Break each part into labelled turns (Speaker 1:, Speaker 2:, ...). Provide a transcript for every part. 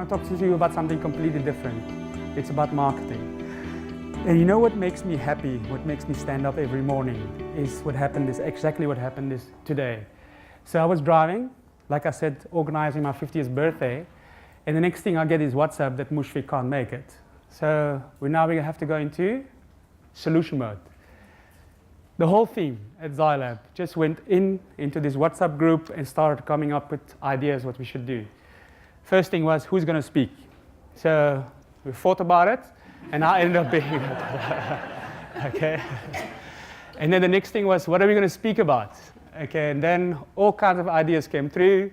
Speaker 1: want to talk to you about something completely different. It's about marketing. And you know what makes me happy, what makes me stand up every morning is exactly what happened today. So I was driving, like I said, organizing my 50th birthday, and the next thing I get is WhatsApp that Mushfiq can't make it. So we have to go into solution mode. The whole team at Zailab just went into this WhatsApp group and started coming up with ideas what we should do. First thing was, who's going to speak? So we thought about it, and I ended up being it. Okay. And then the next thing was, what are we going to speak about? Okay, and then all kinds of ideas came through,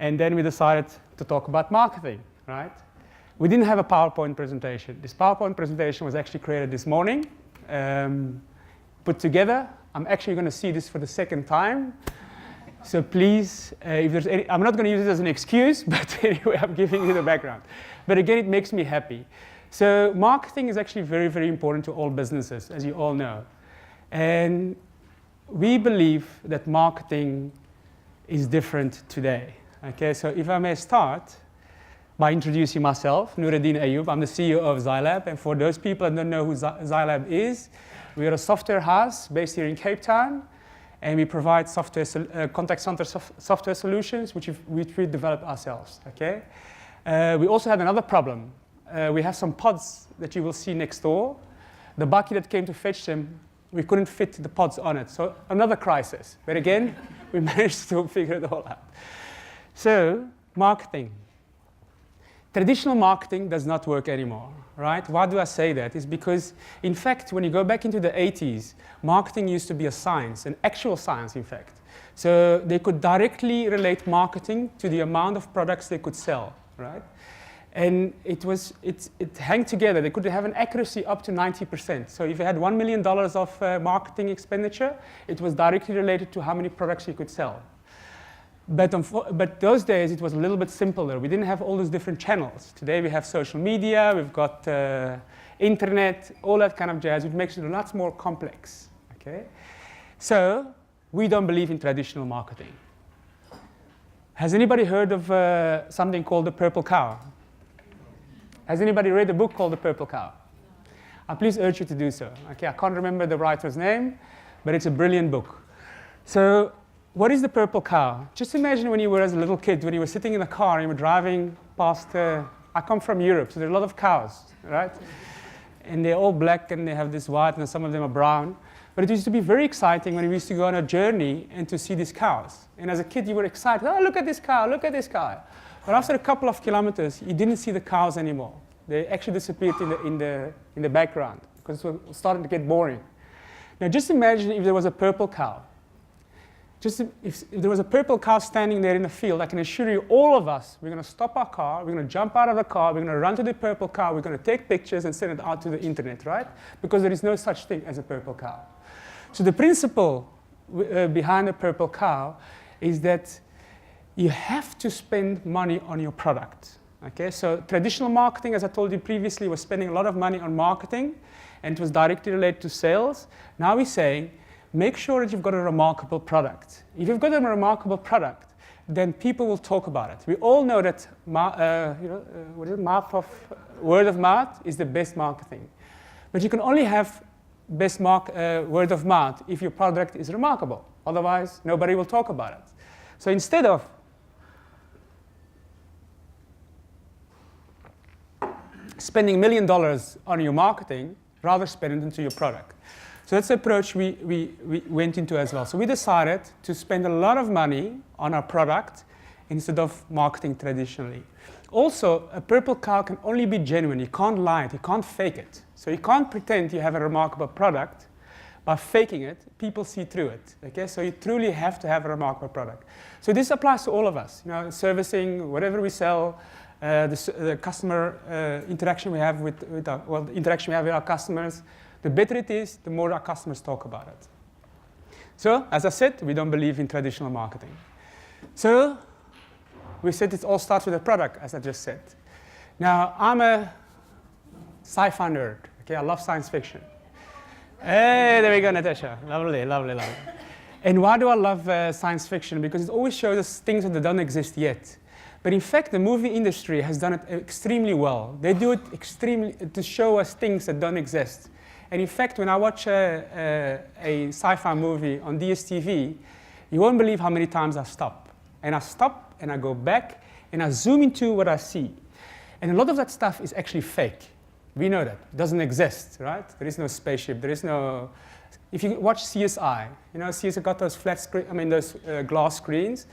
Speaker 1: and then we decided to talk about marketing, right? We didn't have a PowerPoint presentation. This PowerPoint presentation was actually created this morning, put together. I'm actually going to see this for the second time. So please, if there's any, I'm not going to use it as an excuse, but anyway, I'm giving you the background. But again, it makes me happy. So marketing is actually very, very important to all businesses, as you all know. And we believe that marketing is different today. Okay, so if I may start by introducing myself, Nuruddin Ayoub. I'm the CEO of Zailab. And for those people that don't know who Zailab is, we are a software house based here in Cape Town. And we provide contact center software solutions, which we develop ourselves. Okay? We also had another problem. We have some pods that you will see next door. The bakkie that came to fetch them, we couldn't fit the pods on it. So another crisis. But again, we managed to figure it all out. So marketing. Traditional marketing does not work anymore, right? Why do I say that? It's because, in fact, when you go back into the 80s, marketing used to be a science, an actual science, in fact. So they could directly relate marketing to the amount of products they could sell, right? And it hung together. They could have an accuracy up to 90%. So if you had $1 million of marketing expenditure, it was directly related to how many products you could sell. But those days, it was a little bit simpler. We didn't have all those different channels. Today, we have social media, we've got internet, all that kind of jazz, which makes it lots more complex. Okay? So we don't believe in traditional marketing. Has anybody heard of something called the purple cow? Has anybody read a book called The Purple Cow? I please urge you to do so. Okay, I can't remember the writer's name, but it's a brilliant book. So what is the purple cow? Just imagine when you were as a little kid, when you were sitting in a car and you were driving past, I come from Europe, so there are a lot of cows, right? And they're all black and they have this white and some of them are brown. But it used to be very exciting when we used to go on a journey and to see these cows. And as a kid, you were excited, oh, look at this cow, look at this cow. But after a couple of kilometers, you didn't see the cows anymore. They actually disappeared in the background because it was starting to get boring. Now just imagine if there was a purple cow. Just if there was a purple cow standing there in the field, I can assure you, all of us, we're going to stop our car, we're going to jump out of the car, we're going to run to the purple cow, we're going to take pictures and send it out to the internet, right? Because there is no such thing as a purple cow. So the principle behind a purple cow is that you have to spend money on your product. Okay? So traditional marketing, as I told you previously, was spending a lot of money on marketing, and it was directly related to sales. Now we're saying, make sure that you've got a remarkable product. If you've got a remarkable product, then people will talk about it. We all know that word of mouth is the best marketing. But you can only have best word of mouth if your product is remarkable. Otherwise, nobody will talk about it. So instead of spending $1 million on your marketing, rather spend it into your product. So that's the approach we went into as well. So we decided to spend a lot of money on our product instead of marketing traditionally. Also, a purple cow can only be genuine. You can't lie it. You can't fake it. So you can't pretend you have a remarkable product by faking it. People see through it. Okay? So you truly have to have a remarkable product. So this applies to all of us. You know, servicing, whatever we sell, the customer interaction we have with our customers. The better it is, the more our customers talk about it. So, as I said, we don't believe in traditional marketing. So, we said it all starts with a product, as I just said. Now, I'm a sci-fi nerd. Okay, I love science fiction. Hey, there we go, Natasha. Lovely, lovely, lovely. And why do I love science fiction? Because it always shows us things that don't exist yet. But in fact, the movie industry has done it extremely well. They do it extremely to show us things that don't exist. And in fact, when I watch a sci-fi movie on DSTV, you won't believe how many times I stop. And I stop, and I go back, and I zoom into what I see. And a lot of that stuff is actually fake. We know that. It doesn't exist, right? There is no spaceship. There is no... If you watch CSI, you know, CSI got those flat screen, I mean, those glass screens.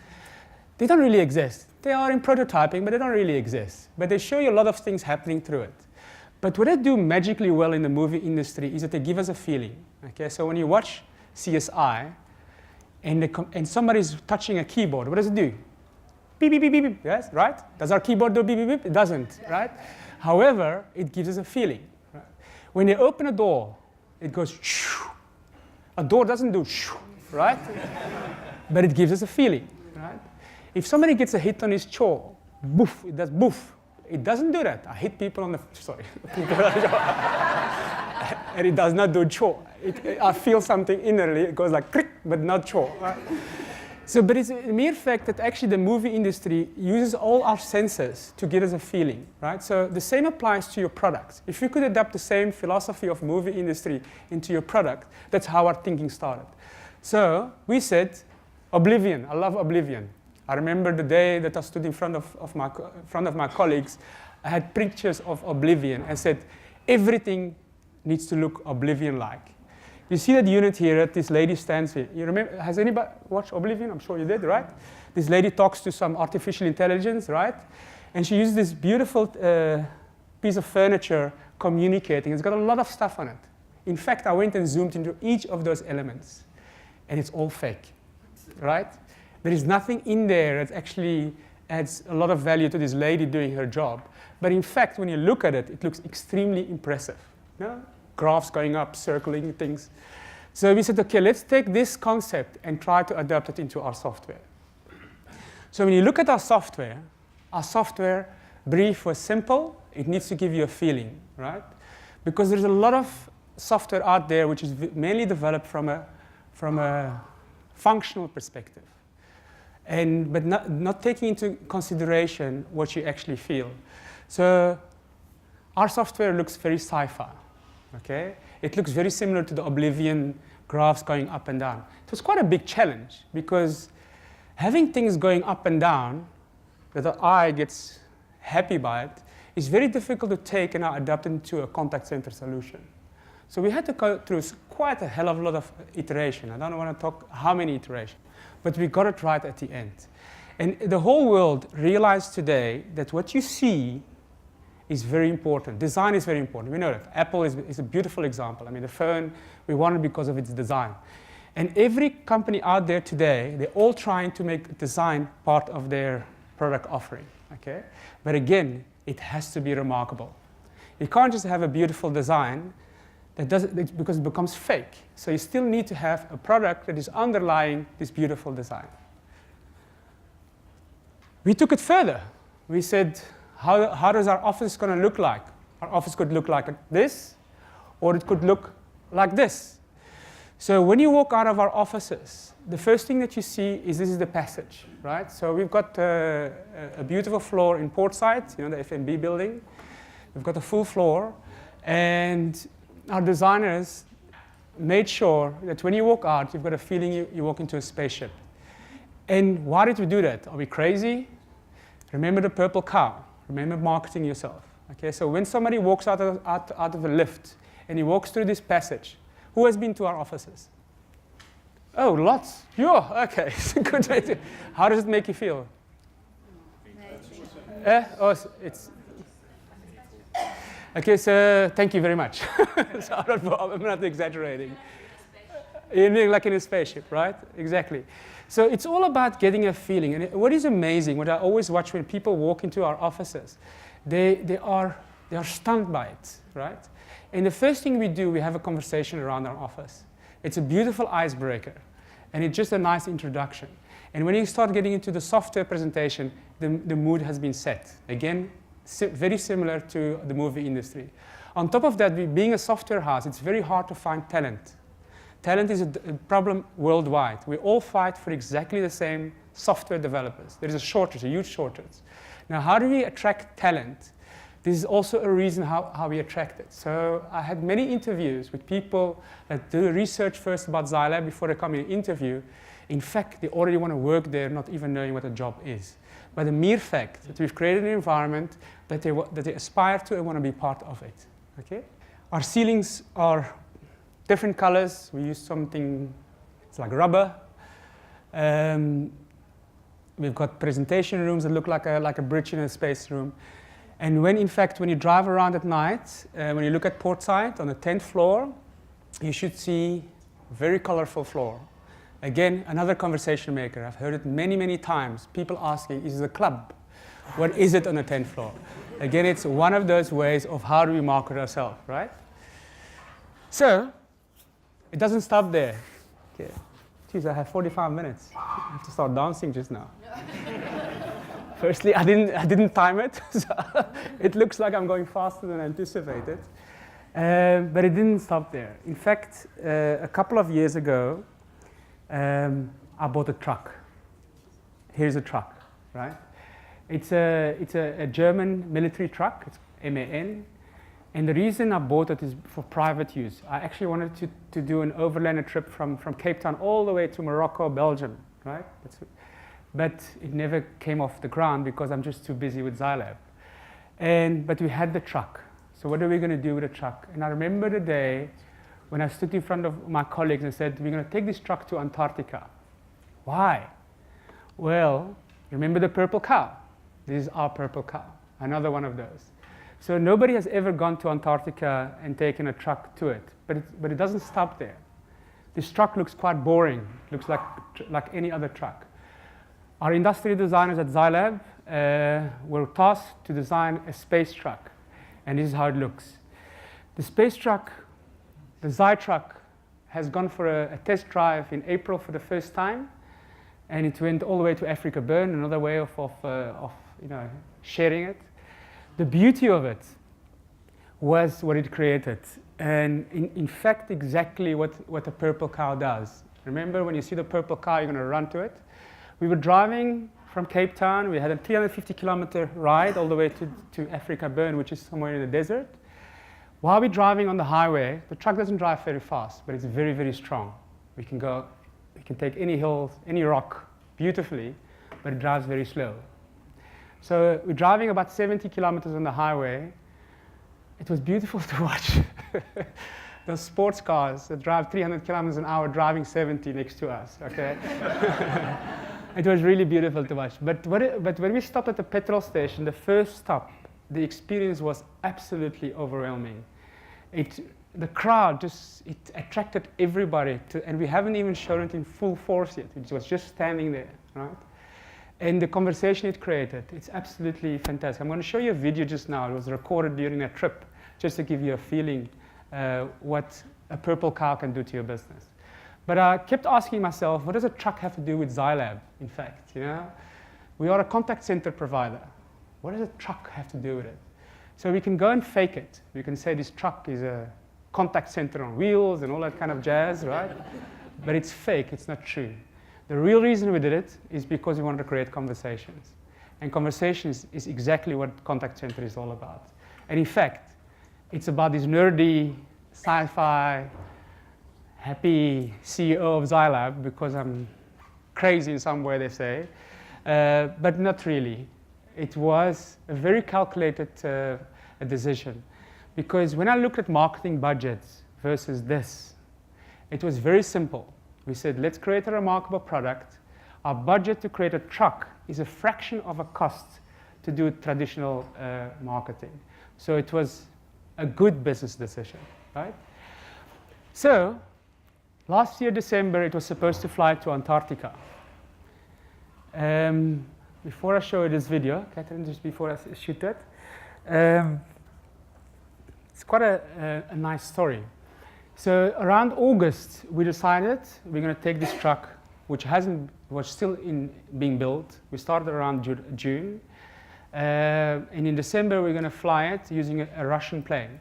Speaker 1: They don't really exist. They are in prototyping, but they don't really exist. But they show you a lot of things happening through it. But what they do magically well in the movie industry is that they give us a feeling. Okay, so when you watch CSI and somebody's touching a keyboard, what does it do? Beep, beep, beep, beep, beep. Yes, right? Does our keyboard do beep, beep, beep? It doesn't, right? However, it gives us a feeling. Right? When you open a door, it goes shoo. A door doesn't do shoo, right? But it gives us a feeling, right? If somebody gets a hit on his jaw, boof, it does boof. It doesn't do that. I hit people on the, sorry. And it does not do jaw. I feel something innerly, it goes like click, but not jaw. Right? So, but it's a mere fact that actually the movie industry uses all our senses to give us a feeling, right? So the same applies to your products. If you could adapt the same philosophy of movie industry into your product, that's how our thinking started. So we said, Oblivion, I love Oblivion. I remember the day that I stood in front of my colleagues, I had pictures of Oblivion and said, everything needs to look Oblivion-like. You see that unit here that this lady stands here. You remember, has anybody watched Oblivion? I'm sure you did, right? This lady talks to some artificial intelligence, right? And she uses this beautiful piece of furniture communicating. It's got a lot of stuff on it. In fact, I went and zoomed into each of those elements, and it's all fake, right? There is nothing in there that actually adds a lot of value to this lady doing her job. But in fact, when you look at it, it looks extremely impressive. You know? Graphs going up, circling things. So we said, okay, let's take this concept and try to adapt it into our software. So when you look at our software brief was simple. It needs to give you a feeling, right? Because there's a lot of software out there which is mainly developed from a functional perspective, but not taking into consideration what you actually feel. So our software looks very sci-fi. Okay? It looks very similar to the Oblivion graphs going up and down. It was quite a big challenge because having things going up and down that the eye gets happy by it is very difficult to take and now adapt into a contact center solution. So we had to go through quite a hell of a lot of iteration. I don't want to talk how many iterations, but we got it right at the end. And the whole world realized today that what you see is very important. Design is very important. We know that. Apple is a beautiful example. I mean, the phone, we want it because of its design. And every company out there today, they're all trying to make design part of their product offering. Okay? But again, it has to be remarkable. You can't just have a beautiful design because it becomes fake. So you still need to have a product that is underlying this beautiful design. We took it further. We said, how does our office going to look like? Our office could look like this, or it could look like this. So when you walk out of our offices, the first thing that you see is this is the passage, right? So we've got a beautiful floor in Portside, you know, the FNB building. We've got a full floor, and our designers made sure that when you walk out, you've got a feeling you walk into a spaceship. And why did we do that? Are we crazy? Remember the purple cow. Remember marketing yourself. Okay, so when somebody walks out of a lift and he walks through this passage, who has been to our offices? Oh, lots. Yeah, okay. Good. How does it make you feel? It's okay. So thank you very much. So I'm not exaggerating. You're like in a spaceship, right? Exactly. So it's all about getting a feeling. And what is amazing, what I always watch when people walk into our offices, they are stunned by it, right? And the first thing we do, we have a conversation around our office. It's a beautiful icebreaker, and it's just a nice introduction. And when you start getting into the software presentation, the mood has been set. Again, very similar to the movie industry. On top of that, being a software house, it's very hard to find talent. Talent is a problem worldwide. We all fight for exactly the same software developers. There is a shortage, a huge shortage. Now, how do we attract talent? This is also a reason how we attract it. So I had many interviews with people that do research first about Zailab before they come in an interview. In fact, they already want to work there, not even knowing what a job is. But the mere fact that we've created an environment that they aspire to and want to be part of it. Okay? Our ceilings are different colors. We use something, it's like rubber. We've got presentation rooms that look like a bridge in a space room. And when you drive around at night, when you look at portside on the 10th floor, you should see a very colorful floor. Again, another conversation maker. I've heard it many, many times. People asking, is it a club? What is it on the 10th floor? Again, it's one of those ways of how do we market ourselves, right? So, it doesn't stop there. Okay. Geez, I have 45 minutes. I have to start dancing just now. Firstly, I didn't time it, so it looks like I'm going faster than anticipated. But it didn't stop there. In fact, a couple of years ago, I bought a truck. Here's a truck, right? It's a German military truck. It's MAN. And the reason I bought it is for private use. I actually wanted to do an overland trip from Cape Town all the way to Morocco, Belgium, right? But it never came off the ground because I'm just too busy with Zailab. But we had the truck. So what are we going to do with the truck? And I remember the day when I stood in front of my colleagues and said, we're going to take this truck to Antarctica. Why? Well, remember the purple cow? This is our purple cow, another one of those. So nobody has ever gone to Antarctica and taken a truck to it, but it doesn't stop there. This truck looks quite boring, looks like any other truck. Our industrial designers at Zailab were tasked to design a space truck, and this is how it looks. The space truck, the Zai truck, has gone for a test drive in April for the first time, and it went all the way to Africa Burn, another way of sharing it. The beauty of it was what it created, and in fact, exactly what a purple cow does. Remember, when you see the purple cow, you're going to run to it. We were driving from Cape Town. We had a 350-kilometer ride all the way to Africa Burn, which is somewhere in the desert. While we're driving on the highway, the truck doesn't drive very fast, but it's very, very strong. We can take any hill, any rock beautifully, but it drives very slow. So we're driving about 70 kilometers on the highway. It was beautiful to watch. Those sports cars that drive 300 kilometers an hour driving 70 next to us, okay? It was really beautiful to watch. But when we stopped at the petrol station, the first stop, the experience was absolutely overwhelming. The crowd it attracted everybody, and we haven't even shown it in full force yet. It was just standing there, right? And the conversation it created, it's absolutely fantastic. I'm going to show you a video just now. It was recorded during a trip, just to give you a feeling what a purple cow can do to your business. But I kept asking myself, what does a truck have to do with Zailab, in fact? We are a contact center provider. What does a truck have to do with it? So we can go and fake it. We can say this truck is a contact center on wheels and all that kind of jazz, right? But it's fake, it's not true. The real reason we did it is because we wanted to create conversations. And conversations is exactly what contact center is all about. And in fact, it's about this nerdy, sci-fi, happy CEO of Zailab, because I'm crazy in some way, they say, but not really. It was a very calculated decision, because when I looked at marketing budgets versus this, it was very simple. We said, let's create a remarkable product. Our budget to create a truck is a fraction of a cost to do traditional marketing. So it was a good business decision, right? So last year, December, it was supposed to fly to Antarctica. Before I show you this video, Catherine, just before I shoot that, it's quite a nice story. So around August, we decided we're going to take this truck, which was still being built. We started around June. And in December, we're going to fly it using a Russian plane,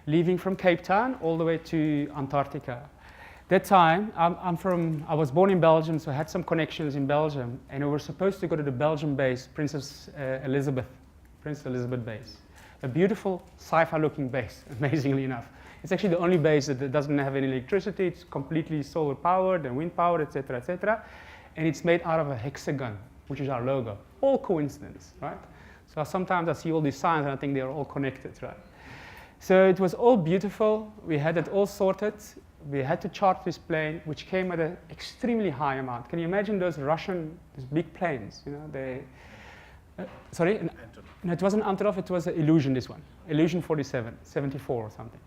Speaker 1: leaving from Cape Town all the way to Antarctica. That time, I was born in Belgium, so I had some connections in Belgium, and we were supposed to go to the Belgian base, Princess Elizabeth base. A beautiful sci-fi looking base, amazingly enough. It's actually the only base that doesn't have any electricity. It's completely solar powered and wind powered, etc., etc. And it's made out of a hexagon, which is our logo. All coincidence, right? So sometimes I see all these signs and I think they're all connected, right? So it was all beautiful. We had it all sorted. We had to chart this plane, which came at an extremely high amount. Can you imagine those big planes? You know, sorry? No, it wasn't Antonov, it was an Illusion, this one. Illusion 47, 74 or something.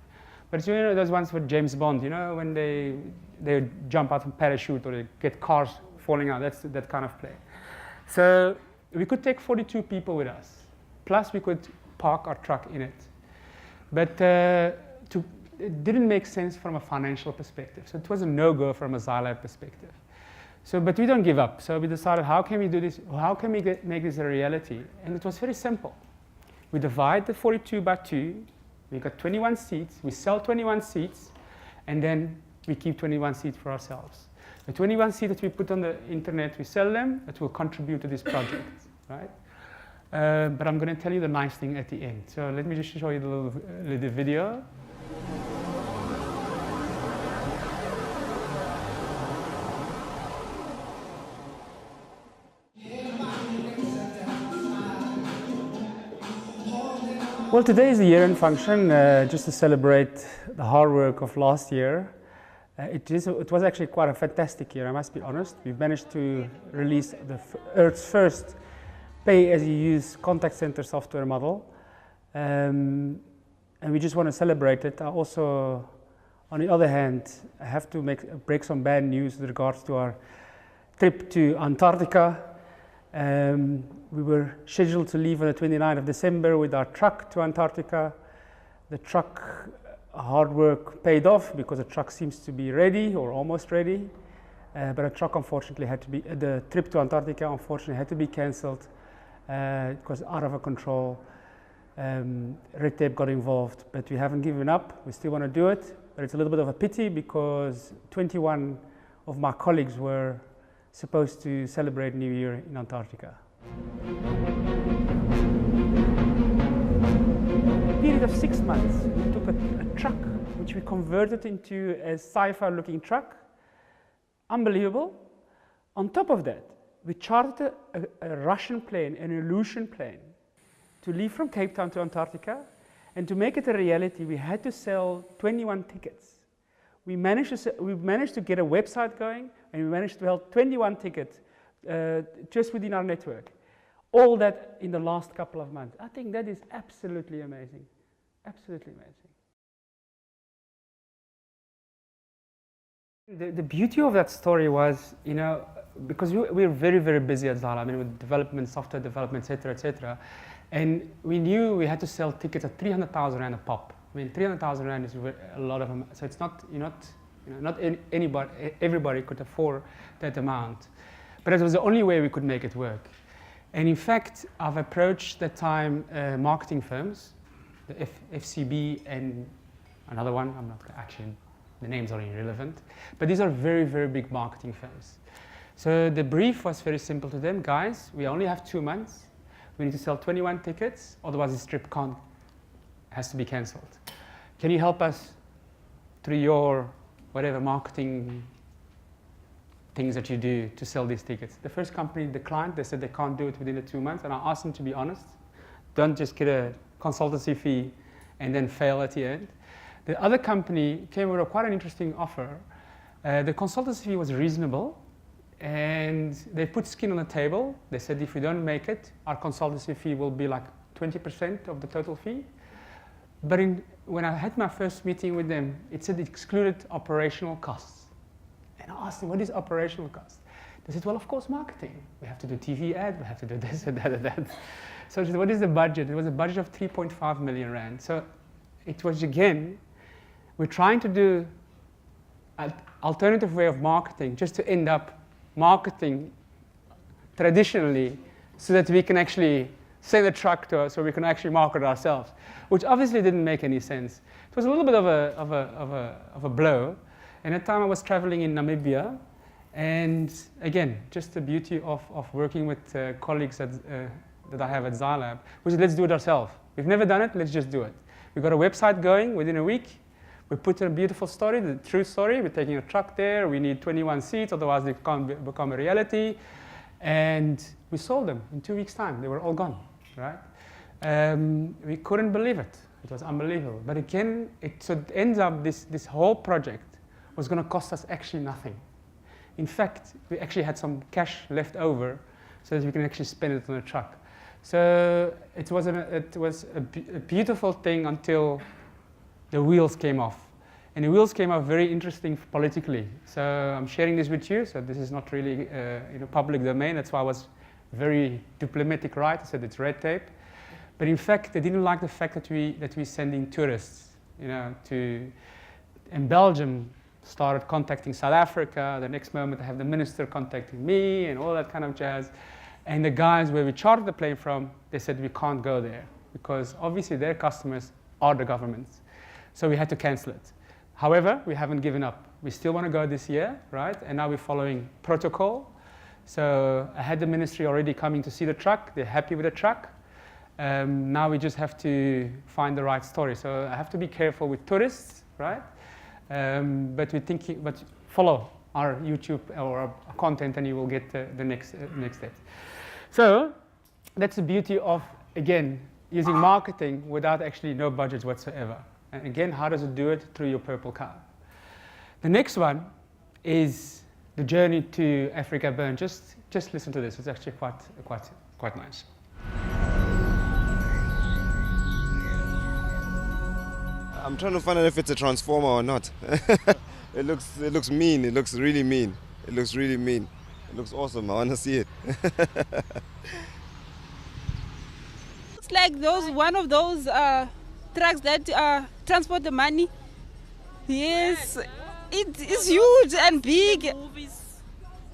Speaker 1: But you know those ones with James Bond, you know, when they jump out of parachute or they get cars falling out, that's that kind of plane. So we could take 42 people with us, plus we could park our truck in it. But it didn't make sense from a financial perspective. So it was a no-go from a Zailab perspective. So, but we don't give up. So we decided, how can we do this? How can we make this a reality? And it was very simple. We divide the 42 by 2. We got 21 seats. We sell 21 seats. And then we keep 21 seats for ourselves. The 21 seats that we put on the internet, we sell them. That will contribute to this project, right? But I'm going to tell you the nice thing at the end. So let me just show you the little video. Well, today is the year-end function, just to celebrate the hard work of last year. It was actually quite a fantastic year, I must be honest. We've managed to release the Earth's first pay-as-you-use contact center software model. And we just want to celebrate it. I also, on the other hand, I have to break some bad news with regards to our trip to Antarctica. We were scheduled to leave on the 29th of December with our truck to Antarctica. The truck hard work paid off because the truck seems to be ready or almost ready. But the truck unfortunately the trip to Antarctica unfortunately had to be cancelled. It was out of our control. Red tape got involved, but we haven't given up. We still want to do it, but it's a little bit of a pity because 21 of my colleagues were supposed to celebrate New Year in Antarctica. In a period of 6 months, we took a truck which we converted into a sci-fi looking truck. Unbelievable. On top of that, we chartered a Russian plane, an Illusion plane, to leave from Cape Town to Antarctica. And to make it a reality, we had to sell 21 tickets. We managed to get a website going, and we managed to sell 21 tickets just within our network. All that in the last couple of months. I think that is absolutely amazing. Absolutely amazing. The beauty of that story was, you know, because we were very, very busy at Zailab, I mean, with development, software development, etc., etc. And we knew we had to sell tickets at 300,000 Rand a pop. I mean, 300,000 Rand is a lot of them. So it's not, everybody could afford that amount. But it was the only way we could make it work. And in fact, I've approached that time marketing firms, the FCB and another one, I'm not actually, the names are irrelevant. But these are very, very big marketing firms. So the brief was very simple to them. Guys, we only have 2 months. We need to sell 21 tickets, otherwise this trip has to be cancelled. Can you help us through your whatever marketing things that you do to sell these tickets? The first company declined. They said they can't do it within the 2 months, and I asked them to be honest. Don't just get a consultancy fee and then fail at the end. The other company came with quite an interesting offer. The consultancy fee was reasonable, and they put skin on the table. They said if we don't make it, our consultancy fee will be like 20% of the total fee. But when I had my first meeting with them, it said it excluded operational costs. And I asked them, what is operational cost? They said, well, of course, marketing. We have to do TV ads, we have to do this and that and that. So I said, what is the budget? It was a budget of 3.5 million Rand. So it was, again, we're trying to do an alternative way of marketing just to end up marketing traditionally so that we can actually send a truck to us so we can actually market ourselves, which obviously didn't make any sense. It was a little bit of a blow. And at the time I was traveling in Namibia, and again, just the beauty of working with colleagues that I have at Zailab, which is let's do it ourselves. We've never done it, let's just do it. We got a website going within a week. We put in a beautiful story, the true story. We're taking a truck there. We need 21 seats, otherwise they can't become a reality. And we sold them in 2 weeks' time. They were all gone, right? We couldn't believe it. It was unbelievable. But again, it ends up this whole project was going to cost us actually nothing. In fact, we actually had some cash left over so that we can actually spend it on a truck. So it was a beautiful thing until the wheels came off. And the wheels came off very interesting politically. So I'm sharing this with you. So this is not really public domain. That's why I was very diplomatic, right? I said it's red tape. But in fact, they didn't like the fact that we sending tourists, and Belgium started contacting South Africa. The next moment, I have the minister contacting me and all that kind of jazz. And the guys where we chartered the plane from, they said we can't go there because obviously their customers are the governments. So we had to cancel it. However, we haven't given up. We still want to go this year, right? And now we're following protocol. So I had the ministry already coming to see the truck. They're happy with the truck. Now we just have to find the right story. So I have to be careful with tourists, right? But follow our YouTube or our content and you will get the next steps. So that's the beauty of, again, using marketing without actually no budgets whatsoever. And again, how does it do it? Through your purple car. The next one is the journey to Africa Burn. Just listen to this. It's actually quite nice.
Speaker 2: I'm trying to find out if it's a transformer or not. It looks mean. It looks really mean. It looks really mean. It looks awesome. I want to see it.
Speaker 3: It's like one of those trucks that transport the money. Yes, it is huge and big.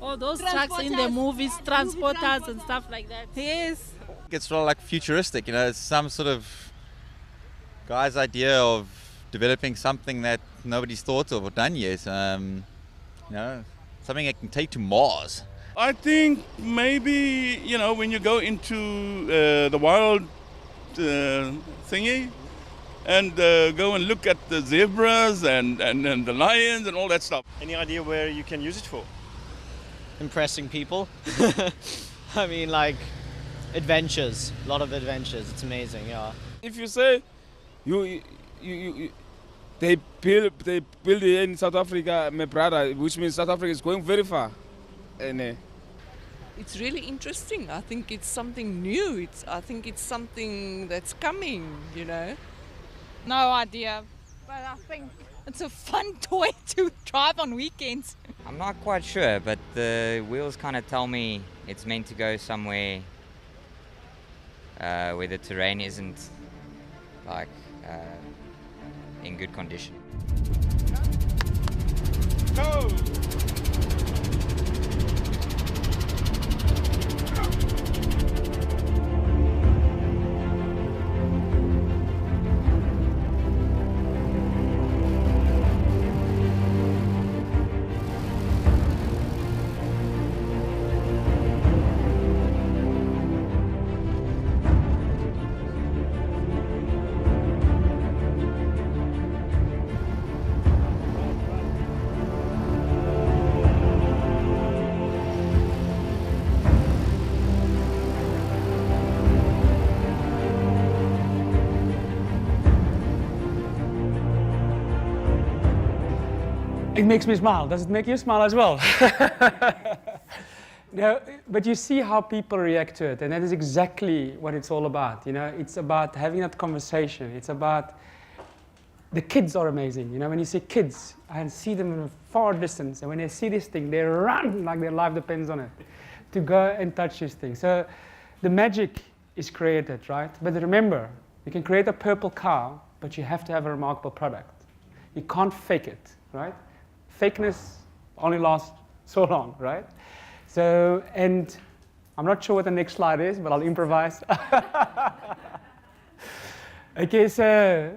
Speaker 4: All those trucks in the movies, transporters and stuff like that.
Speaker 3: Yes.
Speaker 5: It's sort of like futuristic, it's some sort of guy's idea of developing something that nobody's thought of or done yet. Something that can take to Mars.
Speaker 6: I think maybe, when you go into the wild thingy and go and look at the zebras and the lions and all that stuff.
Speaker 7: Any idea where you can use it for?
Speaker 8: Impressing people. I mean, like adventures, a lot of adventures. It's amazing, yeah.
Speaker 9: If you say they build it in South Africa, my brother, which means South Africa is going very far. And
Speaker 10: it's really interesting. I think it's something new. I think it's something that's coming,
Speaker 3: No idea, but I think it's a fun toy to drive on weekends.
Speaker 11: I'm not quite sure, but the wheels kind of tell me it's meant to go somewhere where the terrain isn't in good condition.
Speaker 6: Go!
Speaker 1: It makes me smile. Does it make you smile as well? No, but you see how people react to it, and that is exactly what it's all about. It's about having that conversation. It's about the kids are amazing. When you see kids, I see them in a far distance, and when they see this thing, they run like their life depends on it to go and touch this thing. So the magic is created, right? But remember, you can create a purple car, but you have to have a remarkable product. You can't fake it, right? Fakeness only lasts so long, right? So, and I'm not sure what the next slide is, but I'll improvise. Okay, so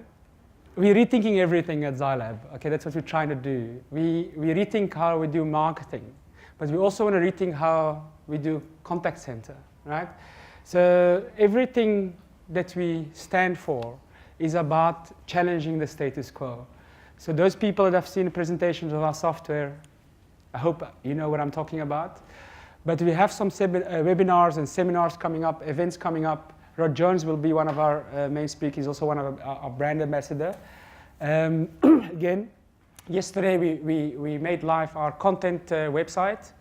Speaker 1: we're rethinking everything at Zailab. Okay, that's what we're trying to do. We rethink how we do marketing, but we also want to rethink how we do contact center, right? So everything that we stand for is about challenging the status quo. So those people that have seen the presentations of our software, I hope you know what I'm talking about. But we have some webinars and seminars coming up, events coming up. Rod Jones will be one of our main speakers. He's also one of our brand ambassador. Again, yesterday we made live our content website.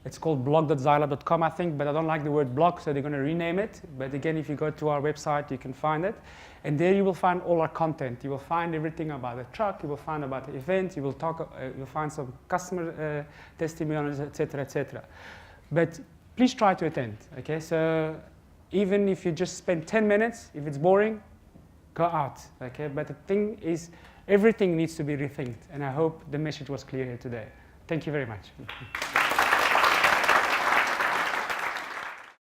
Speaker 1: It's called blog.zailab.com, I think, but I don't like the word blog, so they're going to rename it. But again, if you go to our website, you can find it. And there you will find all our content. You will find everything about the truck, you will find about the event, you'll find some customer testimonials, etc., etc. But please try to attend, okay? So even if you just spend 10 minutes, if it's boring, go out, okay? But the thing is, everything needs to be rethinked, and I hope the message was clear here today. Thank you very much.